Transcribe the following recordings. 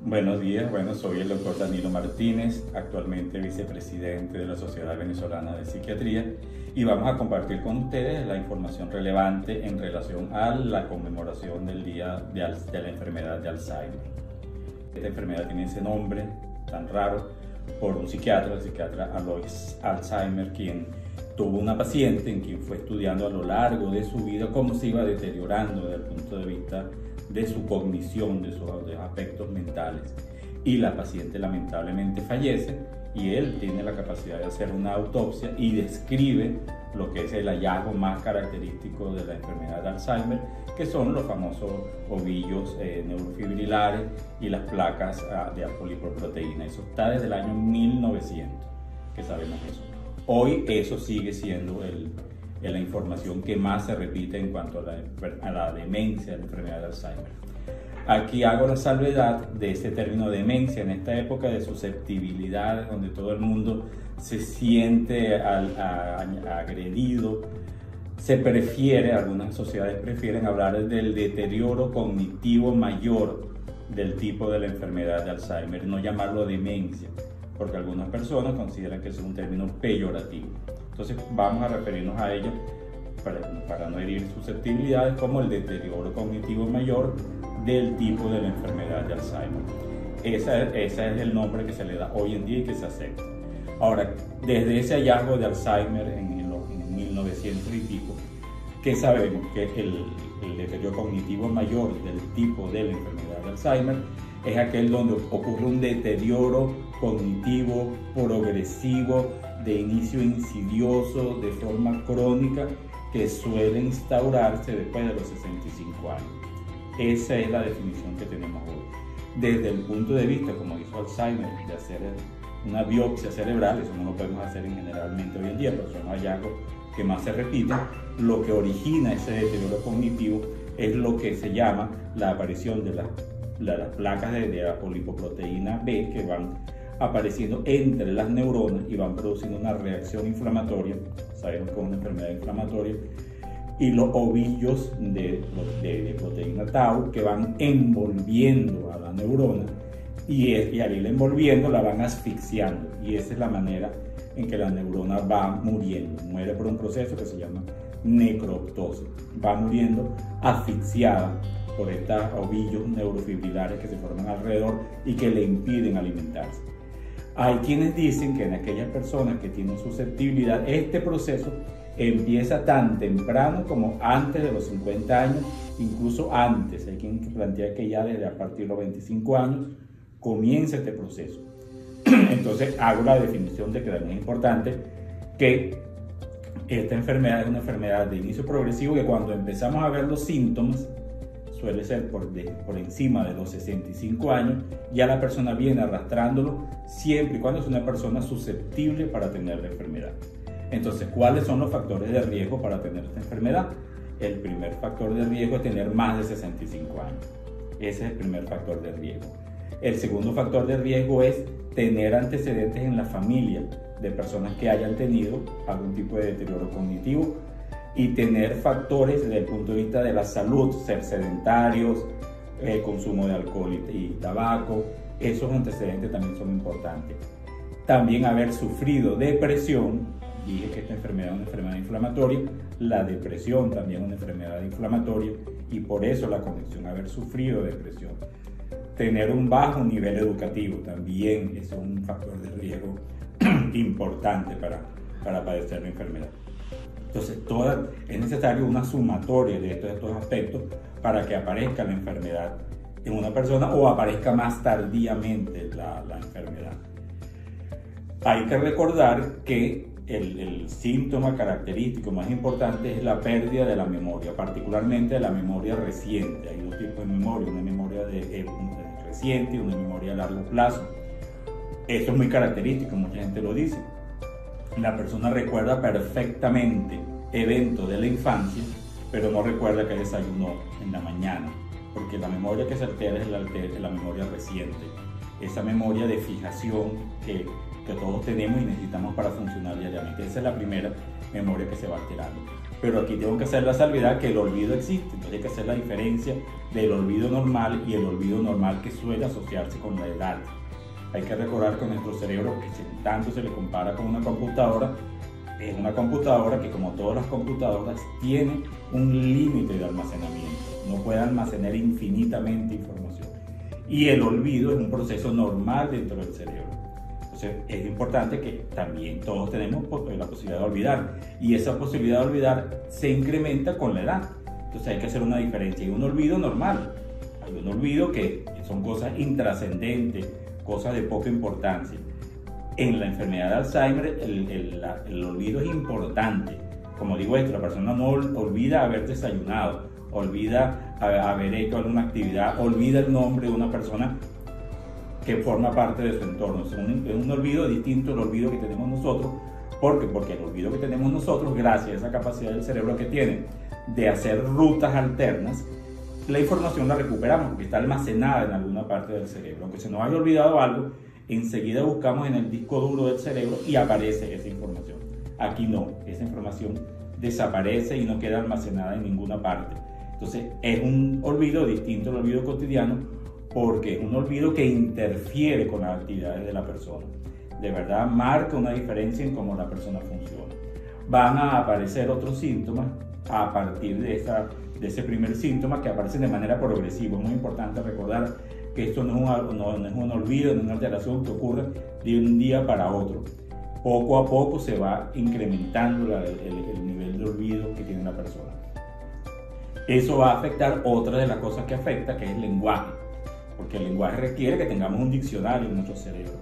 Buenos días, soy el doctor Danilo Martínez, actualmente vicepresidente de la Sociedad Venezolana de Psiquiatría, y vamos a compartir con ustedes la información relevante en relación a la conmemoración del Día de la Enfermedad de Alzheimer. Esta enfermedad tiene ese nombre tan raro por un psiquiatra, el psiquiatra Alois Alzheimer, quien tuvo una paciente en quien fue estudiando a lo largo de su vida cómo se iba deteriorando desde el punto de vista de su cognición, de sus aspectos mentales. Y la paciente lamentablemente fallece y él tiene la capacidad de hacer una autopsia y describe lo que es el hallazgo más característico de la enfermedad de Alzheimer, que son los famosos ovillos neurofibrilares y las placas de apolipoproteína. Eso está desde el año 1900 que sabemos eso. Hoy eso sigue siendo la información que más se repite en cuanto a la demencia, a la enfermedad de Alzheimer. Aquí hago la salvedad de ese término demencia en esta época de susceptibilidad, donde todo el mundo se siente agredido. Algunas sociedades prefieren hablar del deterioro cognitivo mayor del tipo de la enfermedad de Alzheimer, no llamarlo demencia, porque algunas personas consideran que es un término peyorativo. Entonces vamos a referirnos a ella para no herir susceptibilidades como el deterioro cognitivo mayor del tipo de la enfermedad de Alzheimer. Ese es el nombre que se le da hoy en día y que se acepta. Ahora, desde ese hallazgo de Alzheimer en 1900 y pico, ¿qué sabemos? Que el deterioro cognitivo mayor del tipo de la enfermedad de Alzheimer es aquel donde ocurre un deterioro cognitivo progresivo de inicio insidioso, de forma crónica, que suele instaurarse después de los 65 años. Esa es la definición que tenemos hoy. Desde el punto de vista, como hizo Alzheimer, de hacer una biopsia cerebral, eso no lo podemos hacer generalmente hoy en día, pero son hallazgos que más se repiten, lo que origina ese deterioro cognitivo es lo que se llama la aparición de las placas de apolipoproteína B que van apareciendo entre las neuronas y van produciendo una reacción inflamatoria. Sabemos que es una enfermedad inflamatoria, y los ovillos de proteína tau que van envolviendo a la neurona y al ir envolviendo la van asfixiando, y esa es la manera en que la neurona va muriendo, muere por un proceso que se llama necroptosis, va muriendo asfixiada por estos ovillos neurofibrilares que se forman alrededor y que le impiden alimentarse. Hay quienes dicen que en aquellas personas que tienen susceptibilidad, este proceso empieza tan temprano como antes de los 50 años, incluso antes. Hay quien plantea que ya desde a partir de los 25 años comienza este proceso. Entonces hago la definición de que es muy importante que esta enfermedad es una enfermedad de inicio progresivo que cuando empezamos a ver los síntomas suele ser por encima de los 65 años, ya la persona viene arrastrándolo siempre y cuando es una persona susceptible para tener la enfermedad. Entonces, ¿cuáles son los factores de riesgo para tener esta enfermedad? El primer factor de riesgo es tener más de 65 años. Ese es el primer factor de riesgo. El segundo factor de riesgo es tener antecedentes en la familia de personas que hayan tenido algún tipo de deterioro cognitivo, y tener factores desde el punto de vista de la salud, ser sedentarios, consumo de alcohol y tabaco. Esos antecedentes también son importantes. También haber sufrido depresión. Dije que esta enfermedad es una enfermedad inflamatoria, la depresión también es una enfermedad inflamatoria, y por eso la conexión, haber sufrido depresión. Tener un bajo nivel educativo también es un factor de riesgo importante para padecer la enfermedad. Entonces, es necesario una sumatoria de estos aspectos para que aparezca la enfermedad en una persona o aparezca más tardíamente la enfermedad. Hay que recordar que el síntoma característico más importante es la pérdida de la memoria, particularmente de la memoria reciente. Hay dos tipos de memoria, una memoria reciente y una memoria a largo plazo. Eso es muy característico, mucha gente lo dice. La persona recuerda perfectamente eventos de la infancia, pero no recuerda que desayunó en la mañana, porque la memoria que se altera es la memoria reciente, esa memoria de fijación que todos tenemos y necesitamos para funcionar diariamente. Esa es la primera memoria que se va alterando. Pero aquí tengo que hacer la salvedad que el olvido existe, entonces hay que hacer la diferencia del olvido normal y el olvido normal que suele asociarse con la edad. Hay que recordar que nuestro cerebro, que tanto se le compara con una computadora, es una computadora que, como todas las computadoras, tiene un límite de almacenamiento. No puede almacenar infinitamente información. Y el olvido es un proceso normal dentro del cerebro. Entonces es importante que también todos tenemos la posibilidad de olvidar. Y esa posibilidad de olvidar se incrementa con la edad. Entonces hay que hacer una diferencia. Hay un olvido normal. Hay un olvido que son cosas intrascendentes, cosas de poca importancia. En la enfermedad de Alzheimer el olvido es importante. Como digo esto, la persona no olvida haber desayunado, olvida haber hecho alguna actividad, olvida el nombre de una persona que forma parte de su entorno. Es un olvido distinto al olvido que tenemos nosotros. ¿Por qué? Porque el olvido que tenemos nosotros, gracias a esa capacidad del cerebro que tiene de hacer rutas alternas, la información la recuperamos porque está almacenada en alguna parte del cerebro. Aunque se nos haya olvidado algo, enseguida buscamos en el disco duro del cerebro y aparece esa información. Aquí no, esa información desaparece y no queda almacenada en ninguna parte. Entonces es un olvido distinto al olvido cotidiano, porque es un olvido que interfiere con las actividades de la persona. De verdad marca una diferencia en cómo la persona funciona. Van a aparecer otros síntomas a partir de ese primer síntoma, que aparecen de manera progresiva. Es muy importante recordar que esto no es un olvido, no es una alteración que ocurre de un día para otro. Poco a poco se va incrementando el nivel de olvido que tiene la persona. Eso va a afectar otra de las cosas que afecta, que es el lenguaje, porque el lenguaje requiere que tengamos un diccionario en nuestro cerebro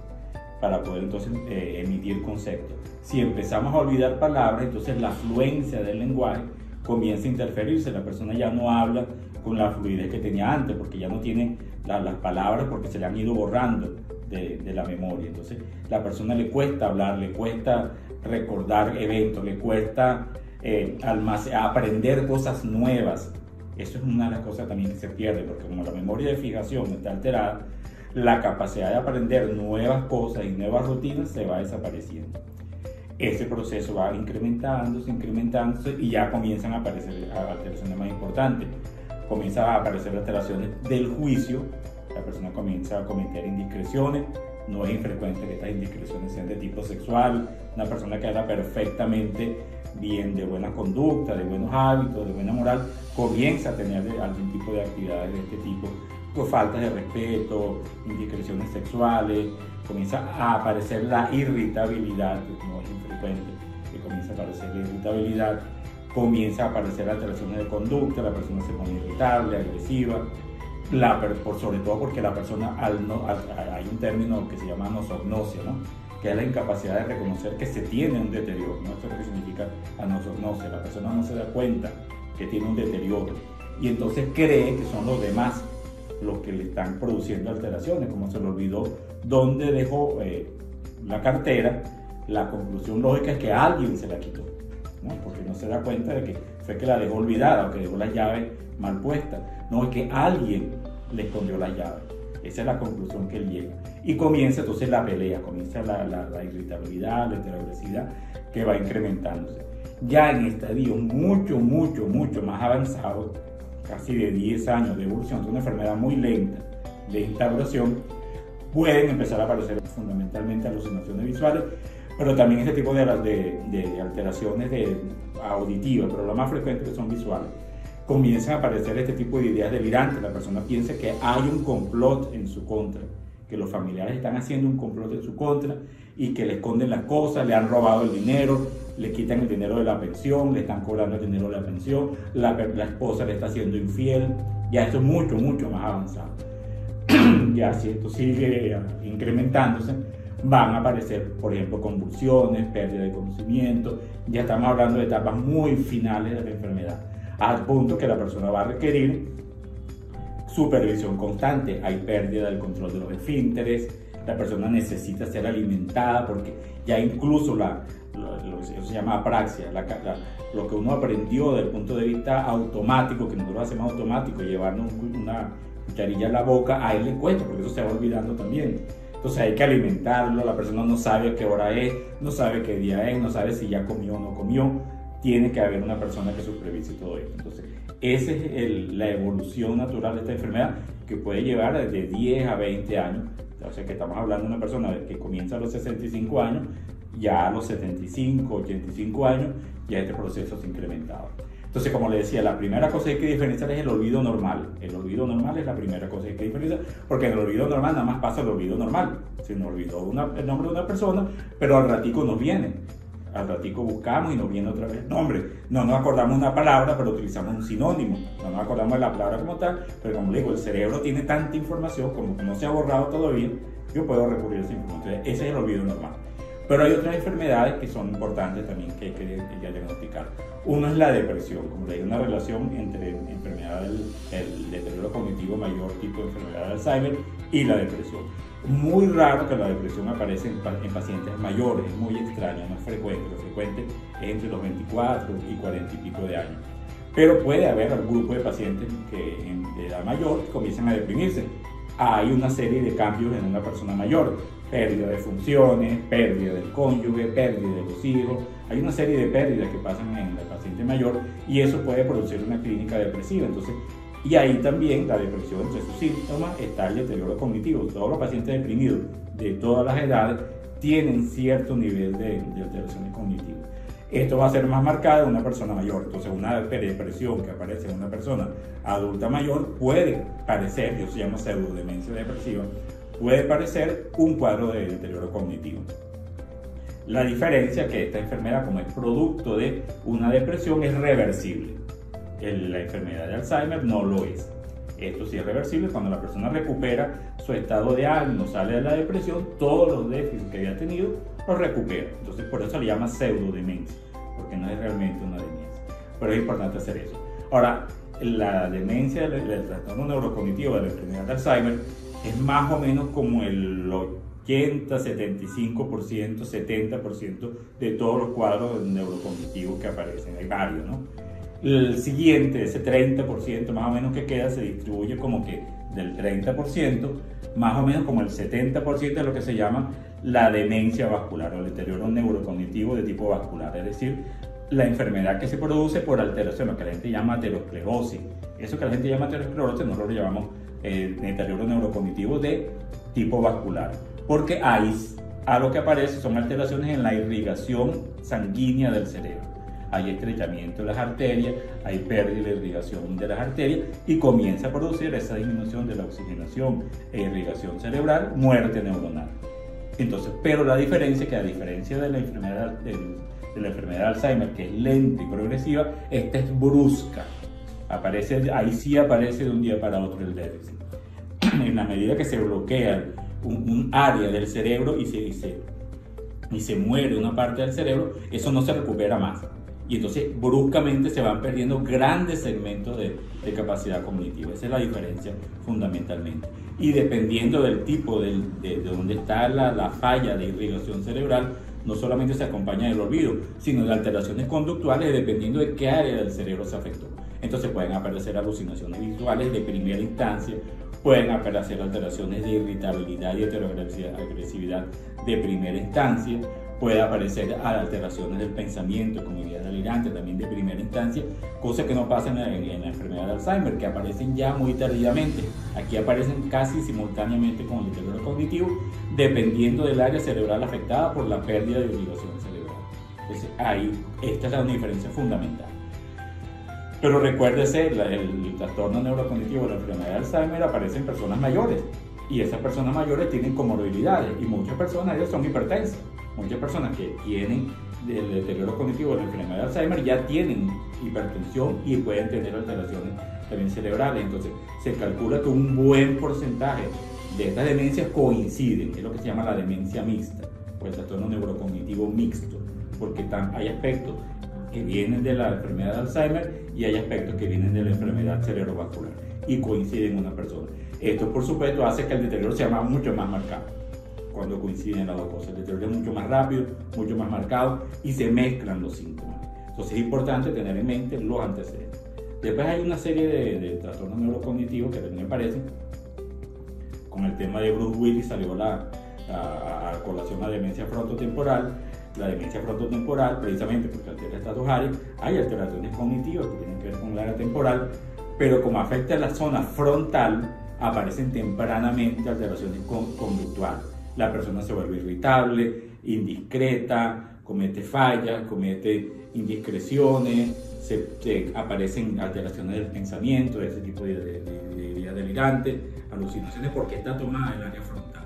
para poder entonces emitir conceptos. Si empezamos a olvidar palabras, entonces la fluencia del lenguaje comienza a interferirse. La persona ya no habla con la fluidez que tenía antes, porque ya no tiene las palabras, porque se le han ido borrando de la memoria. Entonces la persona le cuesta hablar, le cuesta recordar eventos, le cuesta aprender cosas nuevas. Eso es una de las cosas también que se pierde, porque como la memoria de fijación está alterada, la capacidad de aprender nuevas cosas y nuevas rutinas se va desapareciendo. Ese proceso va incrementándose y ya comienzan a aparecer alteraciones más importantes. Comienzan a aparecer alteraciones del juicio, la persona comienza a cometer indiscreciones. No es infrecuente que estas indiscreciones sean de tipo sexual. Una persona que habla perfectamente bien, de buena conducta, de buenos hábitos, de buena moral, comienza a tener algún tipo de actividades de este tipo, con faltas de respeto, indiscreciones sexuales. Comienza a aparecer la irritabilidad, que no es infrecuente, que comienza a aparecer la irritabilidad, comienza a aparecer alteraciones de conducta, la persona se pone irritable, agresiva, sobre todo porque la persona, hay un término que se llama anosognosia, ¿no? Que es la incapacidad de reconocer que se tiene un deterioro, ¿no? Esto es lo que significa anosognosia. La persona no se da cuenta que tiene un deterioro y entonces cree que son los demás los que le están produciendo alteraciones. Como se le olvidó dónde dejó la cartera, la conclusión lógica es que alguien se la quitó, ¿no? Porque no se da cuenta de que fue que la dejó olvidada o que dejó la llave mal puesta. No, es que alguien le escondió la llave. Esa es la conclusión que él llega. Y comienza entonces la pelea, comienza la irritabilidad, la agresividad, que va incrementándose. Ya en estadios mucho más avanzados, casi de 10 años de evolución, de una enfermedad muy lenta de instauración, pueden empezar a aparecer fundamentalmente alucinaciones visuales, pero también este tipo de alteraciones auditivas, pero lo más frecuente que son visuales. Comienzan a aparecer este tipo de ideas delirantes. La persona piensa que hay un complot en su contra, que los familiares están haciendo un complot en su contra y que le esconden las cosas, le han robado el dinero, le quitan el dinero de la pensión, le están cobrando el dinero de la pensión, la esposa le está haciendo infiel. Ya esto es mucho más avanzado. Ya si esto sigue incrementándose, van a aparecer, por ejemplo, convulsiones, pérdida de conocimiento. Ya estamos hablando de etapas muy finales de la enfermedad, al punto que la persona va a requerir supervisión constante. Hay pérdida del control de los esfínteres, la persona necesita ser alimentada porque ya incluso eso se llama apraxia, lo que uno aprendió desde el punto de vista automático, que nosotros hacemos automático, llevarnos una cucharilla a la boca, a él le cuesta porque eso se va olvidando también. Entonces hay que alimentarlo, la persona no sabe a qué hora es, no sabe qué día es, no sabe si ya comió o no comió. tiene que haber una persona que supervise todo esto. Entonces, esa es la evolución natural de esta enfermedad, que puede llevar de 10 a 20 años. O sea, que estamos hablando de una persona que comienza a los 65 años, ya a los 75, 85 años, ya este proceso se ha incrementado. Entonces, como le decía, la primera cosa que hay que diferenciar es el olvido normal. El olvido normal es la primera cosa que hay que diferenciar, porque en el olvido normal nada más pasa el olvido normal. Se nos olvidó el nombre de una persona, pero al ratico nos viene. Al ratico buscamos y nos viene otra vez el nombre. No nos acordamos una palabra, pero utilizamos un sinónimo. No nos acordamos de la palabra como tal, pero como le digo, el cerebro tiene tanta información, como que no se ha borrado todavía, yo puedo recurrir a esa información. Entonces, ese es el olvido normal. Pero hay otras enfermedades que son importantes también que hay que ya diagnosticar. Uno es la depresión, como le digo, una relación entre enfermedad del deterioro cognitivo mayor, tipo de enfermedad de Alzheimer, y la depresión. Muy raro que la depresión aparezca en pacientes mayores, es muy extraño, no es frecuente. Lo frecuente es entre los 24 y 40 y pico de años. Pero puede haber algún grupo de pacientes que de edad mayor comienzan a deprimirse. Hay una serie de cambios en una persona mayor: pérdida de funciones, pérdida del cónyuge, pérdida de los hijos. Hay una serie de pérdidas que pasan en el paciente mayor y eso puede producir una clínica depresiva. Entonces, y ahí también la depresión, entre sus síntomas está el deterioro cognitivo. Todos los pacientes deprimidos de todas las edades tienen cierto nivel de alteraciones cognitivas. Esto va a ser más marcado en una persona mayor. Entonces, una depresión que aparece en una persona adulta mayor puede parecer, yo se llama pseudodemencia depresiva, puede parecer un cuadro de deterioro cognitivo. La diferencia es que esta enfermedad, como es producto de una depresión, es reversible. La enfermedad de Alzheimer no lo es. Esto sí es reversible. Cuando la persona recupera su estado de ánimo, sale de la depresión, todos los déficits que había tenido los recupera. Entonces, por eso se le llama pseudodemencia, porque no es realmente una demencia. Pero es importante hacer eso. Ahora, la demencia, el trastorno neurocognitivo de la enfermedad de Alzheimer, es más o menos como el 80, 75%, 70% de todos los cuadros neurocognitivos que aparecen. Hay varios, ¿no? El siguiente, ese 30% más o menos que queda, se distribuye como que del 30%, más o menos como el 70% de lo que se llama la demencia vascular o el deterioro neurocognitivo de tipo vascular, es decir, la enfermedad que se produce por alteración, lo que la gente llama aterosclerosis. Eso que la gente llama aterosclerosis nosotros lo llamamos deterioro neurocognitivo de tipo vascular, porque ahí a lo que aparece son alteraciones en la irrigación sanguínea del cerebro. Hay estrechamiento de las arterias, hay pérdida de irrigación de las arterias y comienza a producir esa disminución de la oxigenación e irrigación cerebral, muerte neuronal. Entonces, pero la diferencia es que, a diferencia de la enfermedad de Alzheimer, que es lenta y progresiva, esta es brusca. Ahí sí aparece de un día para otro el déficit. En la medida que se bloquea un área del cerebro y se muere una parte del cerebro, eso no se recupera más. Y entonces bruscamente se van perdiendo grandes segmentos de capacidad cognitiva. Esa es la diferencia fundamentalmente. Y dependiendo del tipo de donde está la falla de irrigación cerebral, no solamente se acompaña del olvido, sino de alteraciones conductuales dependiendo de qué área del cerebro se afectó. Entonces pueden aparecer alucinaciones visuales de primera instancia, pueden aparecer alteraciones de irritabilidad y heteroagresividad de primera instancia, puede aparecer alteraciones del pensamiento, como idea delirante, también de primera instancia, cosas que no pasan en la enfermedad de Alzheimer, que aparecen ya muy tardíamente. Aquí aparecen casi simultáneamente con el deterioro cognitivo, dependiendo del área cerebral afectada por la pérdida de irrigación cerebral. Entonces, esta es la diferencia fundamental. Pero recuérdese, el trastorno neurocognitivo de la enfermedad de Alzheimer aparece en personas mayores, y esas personas mayores tienen comorbilidades, y muchas personas ellas son hipertensas. Muchas personas que tienen el deterioro cognitivo de la enfermedad de Alzheimer ya tienen hipertensión y pueden tener alteraciones también cerebrales. Entonces, se calcula que un buen porcentaje de estas demencias coinciden, es lo que se llama la demencia mixta, o el trastorno neurocognitivo mixto, porque hay aspectos que vienen de la enfermedad de Alzheimer y hay aspectos que vienen de la enfermedad cerebrovascular y coinciden en una persona. Esto, por supuesto, hace que el deterioro sea mucho más marcado cuando coinciden las dos cosas. El deterioro es mucho más rápido, mucho más marcado y se mezclan los síntomas. Entonces es importante tener en mente los antecedentes. Después hay una serie de trastornos neurocognitivos que también aparecen. Con el tema de Bruce Willis salió a colación la demencia frontotemporal. La demencia frontotemporal, precisamente porque altera estas dos áreas, hay alteraciones cognitivas que tienen que ver con el área temporal, pero como afecta a la zona frontal, aparecen tempranamente alteraciones conductuales. La persona se vuelve irritable, indiscreta, comete fallas, comete indiscreciones, aparecen alteraciones del pensamiento, ese tipo de ideas delirantes, alucinaciones, porque está tomada el área frontal.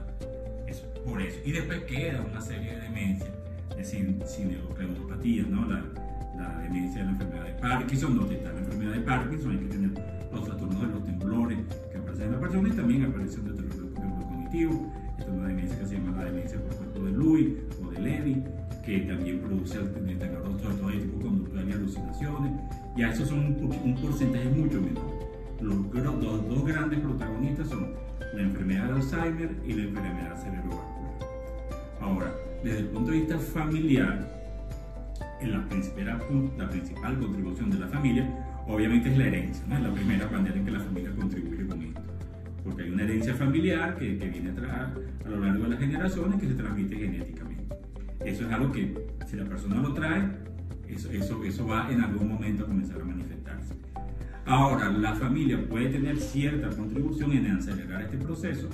Eso, por eso. Y después queda una serie de demencias, es decir, cineuropatías, ¿no? La demencia de la enfermedad de Parkinson, donde está la enfermedad de Parkinson, hay que tener los trastornos de los temblores que aparecen en la persona y también aparecen de deterioro cognitivo. Esta es una demencia que se llama la demencia por cuerpo de Lewy o de Levy, que también produce deterioro de tipo conductual y alucinaciones. Ya esos son un porcentaje mucho menor. Los dos grandes protagonistas son la enfermedad de Alzheimer y la enfermedad cerebrovascular. Ahora, desde el punto de vista familiar, la principal contribución de la familia obviamente es la herencia, ¿no? Es la primera manera en que la familia contribuye con esto, porque hay una herencia familiar que viene a lo largo de las generaciones, que se transmite genéticamente. Eso es algo que, si la persona lo trae, eso va en algún momento a comenzar a manifestarse. Ahora, la familia puede tener cierta contribución en acelerar este proceso,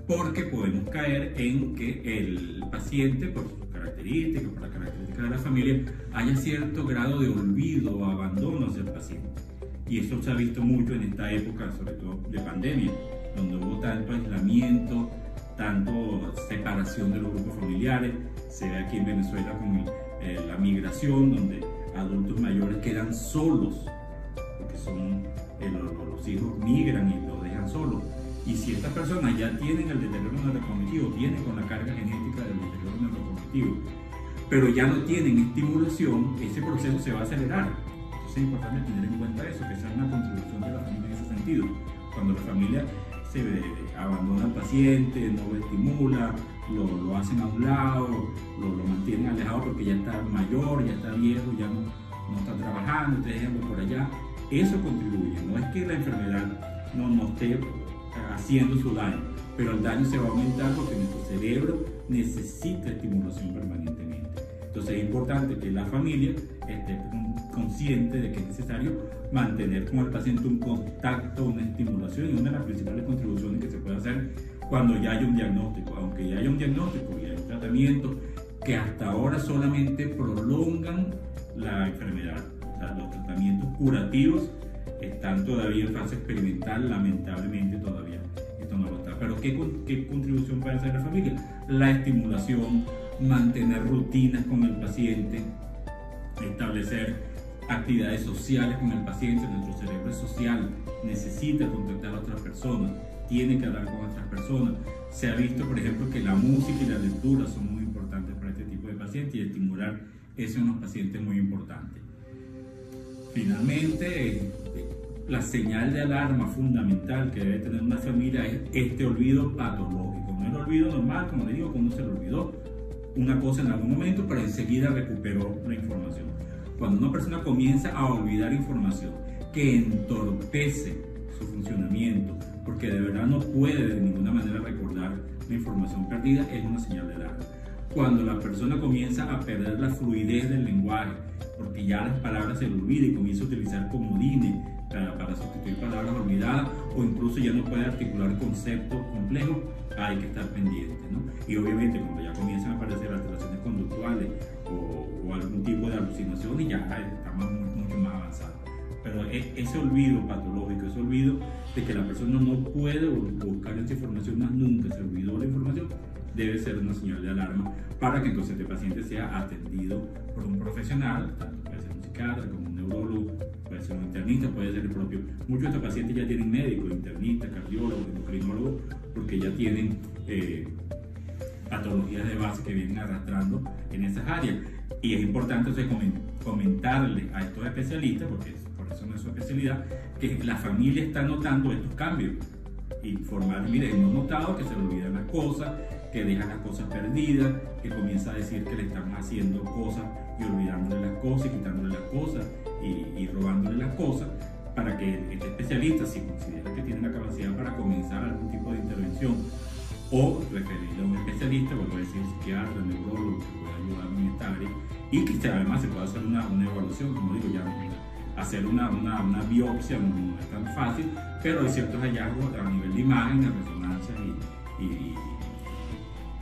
porque podemos caer en que el paciente, por sus características, por las características de la familia, haya cierto grado de olvido o abandono hacia el paciente. Y eso se ha visto mucho en esta época, sobre todo de pandemia, donde hubo tanto aislamiento, tanto separación de los grupos familiares. Se ve aquí en Venezuela con la migración, donde adultos mayores quedan solos, porque los hijos migran y los dejan solos. Y si estas personas ya tienen el deterioro neurocognitivo, tienen con la carga genética del deterioro neurocognitivo, pero ya no tienen estimulación, ese proceso se va a acelerar. Entonces es importante tener en cuenta eso, que sea una contribución de la familia en ese sentido. Cuando la familia se abandona al paciente, no lo estimula, lo hacen a un lado, lo mantienen alejado porque ya está mayor, ya está viejo, ya no está trabajando, está dejando por allá, eso contribuye. No es que la enfermedad no esté haciendo su daño, pero el daño se va a aumentar porque nuestro cerebro necesita estimulación permanentemente. Entonces es importante que la familia esté consciente de que es necesario mantener con el paciente un contacto, una estimulación, y una de las principales contribuciones que se puede hacer cuando ya hay un diagnóstico, aunque ya haya un diagnóstico y hay un tratamiento que hasta ahora solamente prolongan la enfermedad. O sea, los tratamientos curativos están todavía en fase experimental, lamentablemente todavía esto no lo está. Pero ¿qué contribución puede hacer la familia? La estimulación, mantener rutinas con el paciente, establecer actividades sociales con el paciente. Nuestro cerebro es social, necesita contactar a otras personas, tiene que hablar con otras personas. Se ha visto, por ejemplo, que la música y la lectura son muy importantes para este tipo de pacientes, y estimular eso en los pacientes es muy importante. Finalmente, la señal de alarma fundamental que debe tener una familia es este olvido patológico. No el olvido normal, como le digo, que uno se le olvidó una cosa en algún momento, pero enseguida recuperó la información. Cuando una persona comienza a olvidar información que entorpece su funcionamiento, porque de verdad no puede de ninguna manera recordar la información perdida, es una señal de alarma. Cuando la persona comienza a perder la fluidez del lenguaje, porque ya las palabras se le olvidan y comienza a utilizar comodines para sustituir palabras olvidadas, o incluso ya no puede articular conceptos complejos, hay que estar pendiente, ¿no? Y obviamente cuando ya comienzan a aparecer alteraciones conductuales o algún tipo de alucinaciones, ya estamos mucho más avanzados. Pero ese olvido patológico, ese olvido de que la persona no puede buscar esa información más nunca, se olvidó la información, debe ser una señal de alarma para que entonces este paciente sea atendido por un profesional, tanto puede ser un psiquiatra como un neurólogo, puede ser un internista, puede ser el propio. Muchos de estos pacientes ya tienen médicos, internistas, cardiólogos, endocrinólogos, porque ya tienen patologías de base que vienen arrastrando en esas áreas. Y es importante entonces comentarle a estos especialistas, porque por eso no es su especialidad, que la familia está notando estos cambios. Informarles, mire, hemos notado que se le olvidan las cosas, que dejan las cosas perdidas, que comienza a decir que le están haciendo cosas y olvidándole las cosas y quitándole las cosas y robándole las cosas, para que este especialista, si considera que tiene la capacidad para comenzar algún tipo de intervención o referirle a un especialista, vuelvo a decir, psiquiatra, neurólogo, que pueda ayudar en esta área, y que además se pueda hacer una evaluación, como digo, ya hacer una biopsia no es tan fácil, pero hay ciertos hallazgos a nivel de imagen, de resonancia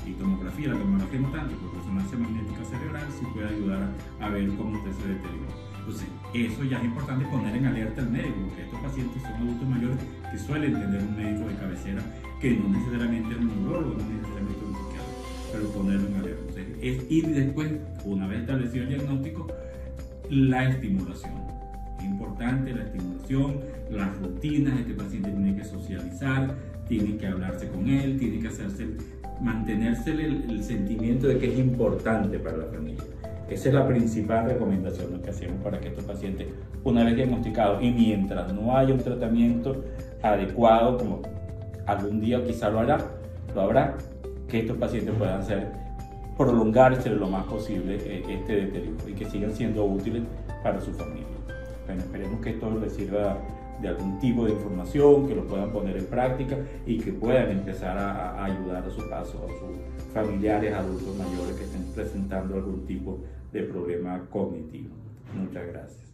y tomografía. La tomografía no tanto, pero resonancia magnética cerebral sí puede ayudar a ver cómo usted se deteriora. Entonces, eso ya es importante poner en alerta al médico, porque estos pacientes son adultos mayores que suelen tener un médico de cabecera que no necesariamente es un neurólogo, no necesariamente un psiquiatra, pero ponerlo en alerta. Entonces, y después, una vez establecido el diagnóstico, la estimulación. Es importante la estimulación, las rutinas. Este paciente tiene que socializar, tiene que hablarse con él, tiene que mantenerse el sentimiento de que es importante para la familia. Esa es la principal recomendación que hacemos para que estos pacientes, una vez diagnosticados y mientras no haya un tratamiento adecuado, como algún día quizá lo habrá, que estos pacientes puedan prolongarse lo más posible este deterioro y que sigan siendo útiles para su familia. Bueno, esperemos que esto les sirva de algún tipo de información, que lo puedan poner en práctica y que puedan empezar a ayudar a su paso a sus familiares, adultos mayores que estén presentando algún tipo de problema cognitivo. Muchas gracias.